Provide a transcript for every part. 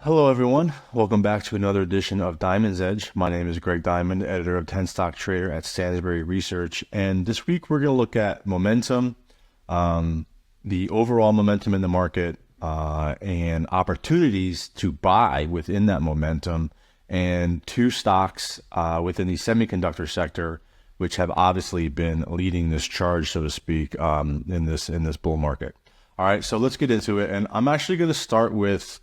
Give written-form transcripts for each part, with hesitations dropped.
Hello, everyone. Welcome back to another edition of Diamond's Edge. My name is Greg Diamond, editor of 10 Stock Trader at Stansberry Research. And this week we're going to look at momentum, the overall momentum in the market, and opportunities to buy within that momentum, and two stocks within the semiconductor sector, which have obviously been leading this charge, so to speak, in this bull market. All right, so let's get into it. And I'm actually going to start with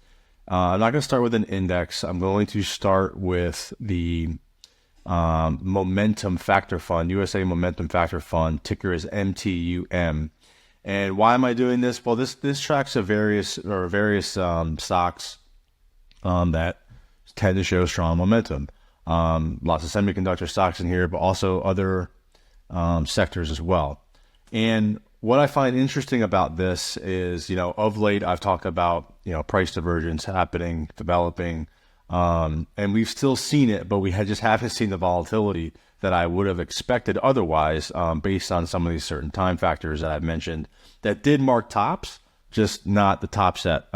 I'm not going to start with an index. I'm going to start with the Momentum Factor Fund, USA Momentum Factor Fund, ticker is MTUM. And why am I doing this? Well, this tracks various stocks that tend to show strong momentum. Lots of semiconductor stocks in here, but also other sectors as well. And what I find interesting about this is, of late I've talked about, price divergence happening, developing, and we've still seen it, but we just haven't seen the volatility that I would have expected otherwise, based on some of these certain time factors that I've mentioned that did mark tops, just not the tops that,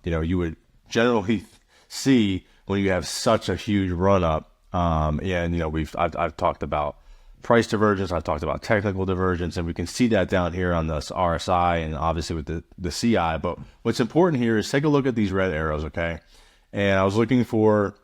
you would generally see when you have such a huge run up. I've talked about price divergence, I've talked about technical divergence, and we can see that down here on this RSI and obviously with the CI. But what's important here is take a look at these red arrows, okay? And I was looking for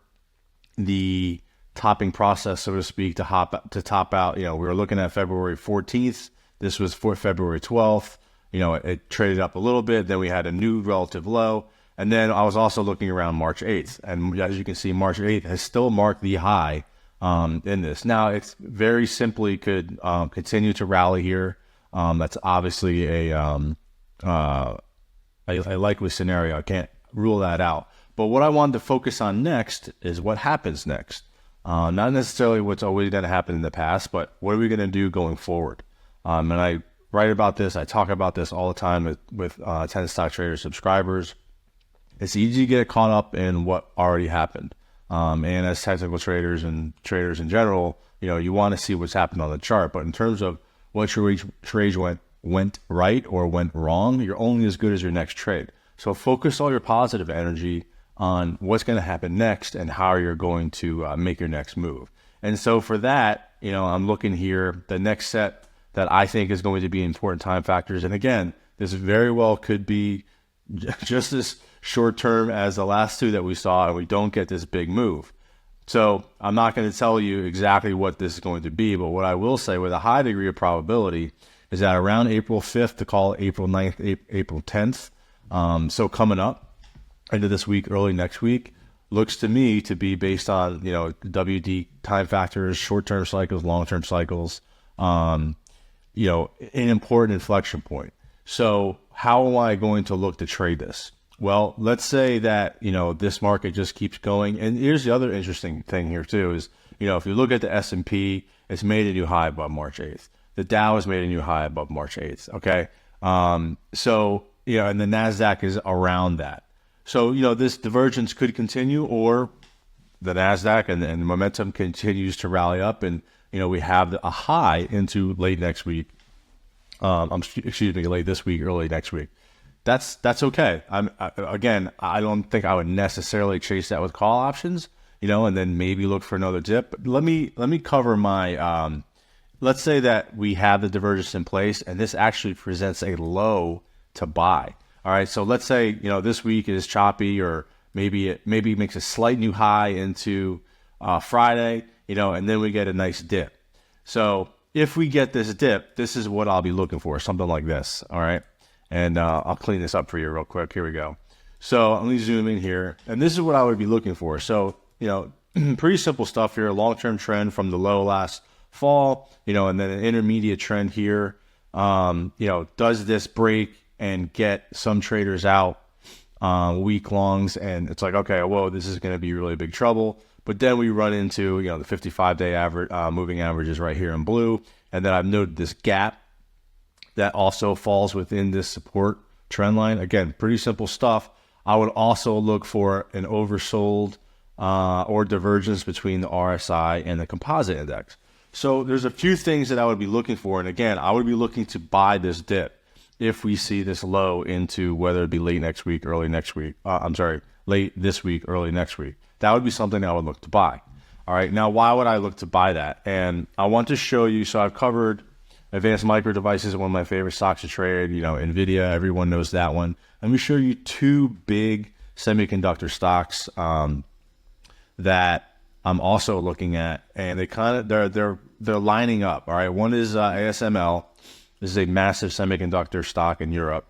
the topping process, so to speak, to top out. We were looking at February 14th. This was for February 12th. It traded up a little bit. Then we had a new relative low. And then I was also looking around March 8th. And as you can see, March 8th has still marked the high in this. Now, it's very simply could continue to rally here. That's obviously a likely scenario. I can't rule that out. But what I wanted to focus on next is what happens next. Not necessarily what's always going to happen in the past, but what are we going to do going forward? And I write about this. I talk about this all the time with 10 Stock Trader subscribers. It's easy to get caught up in what already happened. And as technical traders and traders in general, you want to see what's happened on the chart. But in terms of what your trades went right or went wrong, you're only as good as your next trade. So focus all your positive energy on what's going to happen next and how you're going to make your next move. And so for that, I'm looking here, the next set that I think is going to be important time factors. And again, this very well could be just as short term as the last two that we saw, and we don't get this big move. So I'm not going to tell you exactly what this is going to be, but what I will say with a high degree of probability is that around April 5th to call it April 9th, April 10th, so coming up into this week, early next week, looks to me to be based on, WD time factors, short-term cycles, long-term cycles, an important inflection point. So how am I going to look to trade this? Well, let's say that, this market just keeps going. And here's the other interesting thing here too is, if you look at the S&P, it's made a new high above March 8th. The Dow has made a new high above March 8th. Okay. And the NASDAQ is around that. So, this divergence could continue, or the NASDAQ and the momentum continues to rally up, and, we have a high into late next week. Late this week, early next week. That's okay. I don't think I would necessarily chase that with call options, and then maybe look for another dip. But let me cover my, let's say that we have the divergence in place and this actually presents a low to buy. All right. So let's say, this week is choppy, or maybe it makes a slight new high into Friday, and then we get a nice dip. So if we get this dip, this is what I'll be looking for, something like this. All right. And I'll clean this up for you real quick. Here we go. So let me zoom in here. And this is what I would be looking for. So, pretty simple stuff here. Long-term trend from the low last fall, and then an intermediate trend here. Does this break and get some traders out week longs? And it's like, okay, whoa, this is going to be really big trouble. But then we run into, the 55-day average, moving averages right here in blue. And then I've noted this gap that also falls within this support trend line. Again, pretty simple stuff. I would also look for an oversold or divergence between the RSI and the composite index. So there's a few things that I would be looking for. And again, I would be looking to buy this dip if we see this low into whether it be late next week, early next week. late this week, early next week. That would be something I would look to buy. All right, now why would I look to buy that? And I want to show you, so I've covered advanced micro devices, one of my favorite stocks to trade, NVIDIA, everyone knows that one. Let me show you two big semiconductor stocks that I'm also looking at, and they're lining up. All right, one is ASML. This is a massive semiconductor stock in Europe.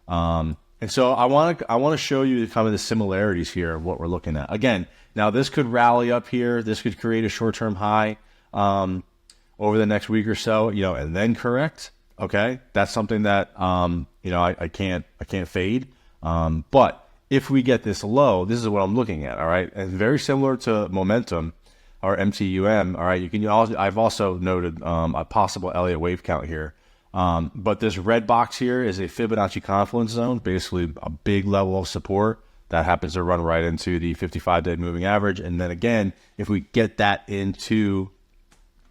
And so I want to show you kind of the similarities here of what we're looking at. Again, now this could rally up here. This could create a short-term high over the next week or so, and then correct. Okay, that's something that I can't fade. But if we get this low, this is what I'm looking at. All right, and very similar to momentum or MTUM. All right, I've also noted a possible Elliott wave count here. But this red box here is a Fibonacci confluence zone, basically a big level of support that happens to run right into the 55-day moving average. And then again, if we get that into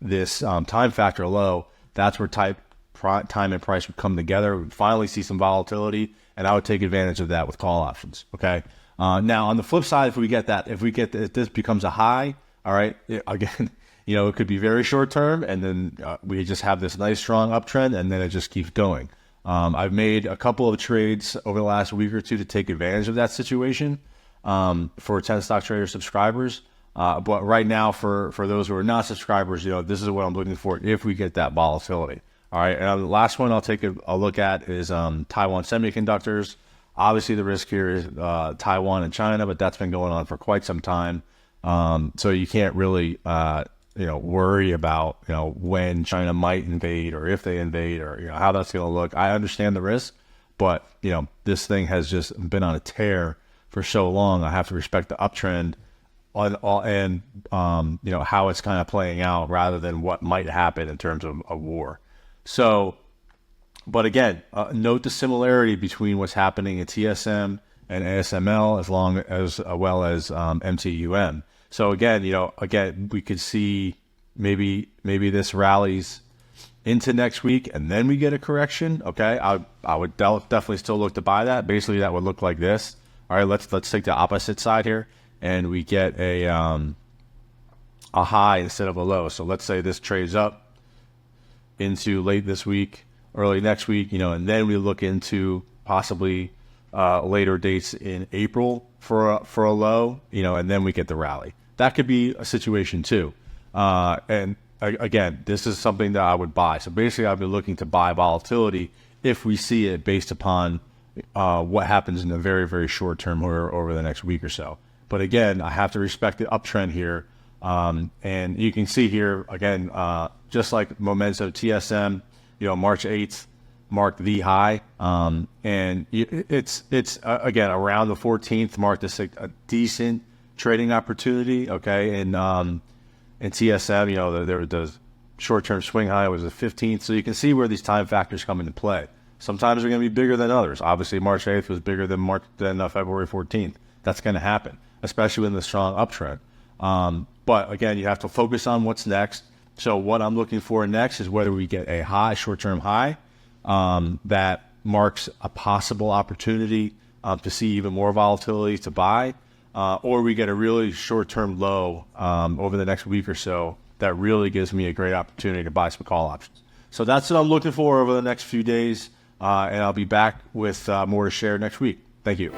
this time factor low, that's where time and price would come together. We'd finally see some volatility, and I would take advantage of that with call options. Okay. Now on the flip side, if this becomes a high, all right, again, it could be very short term, and then we just have this nice strong uptrend, and then it just keeps going. I've made a couple of trades over the last week or two to take advantage of that situation for 10 Stock Trader subscribers. But right now, for those who are not subscribers, this is what I'm looking for if we get that volatility. All right, and the last one I'll take a look at is Taiwan Semiconductors. Obviously, the risk here is Taiwan and China, but that's been going on for quite some time. So you can't really worry about when China might invade or if they invade or how that's going to look. I understand the risk, but this thing has just been on a tear for so long. I have to respect the uptrend and how it's kind of playing out rather than what might happen in terms of a war. So, but again, note the similarity between what's happening in TSM and ASML as well as MTUM. So again, we could see maybe this rallies into next week and then we get a correction. Okay, I would definitely still look to buy that. Basically, that would look like this. All right, let's take the opposite side here, and we get a high instead of a low. So let's say this trades up into late this week, early next week, and then we look into possibly later dates in April for a low, and then we get the rally. That could be a situation too. And again, this is something that I would buy. So basically, I've been looking to buy volatility if we see it based upon what happens in the very, very short term or over the next week or so. But again, I have to respect the uptrend here. And you can see here, again, just like momentum TSM, March 8th marked the high. And it's again, around the 14th marked a decent trading opportunity. Okay. And in TSM, the short-term swing high was the 15th. So you can see where these time factors come into play. Sometimes they're going to be bigger than others. Obviously, March 8th was bigger than February 14th. That's going to happen, especially in the strong uptrend. But again, you have to focus on what's next. So what I'm looking for next is whether we get a high, short-term high that marks a possible opportunity to see even more volatility to buy, or we get a really short-term low over the next week or so that really gives me a great opportunity to buy some call options. So that's what I'm looking for over the next few days, and I'll be back with more to share next week. Thank you.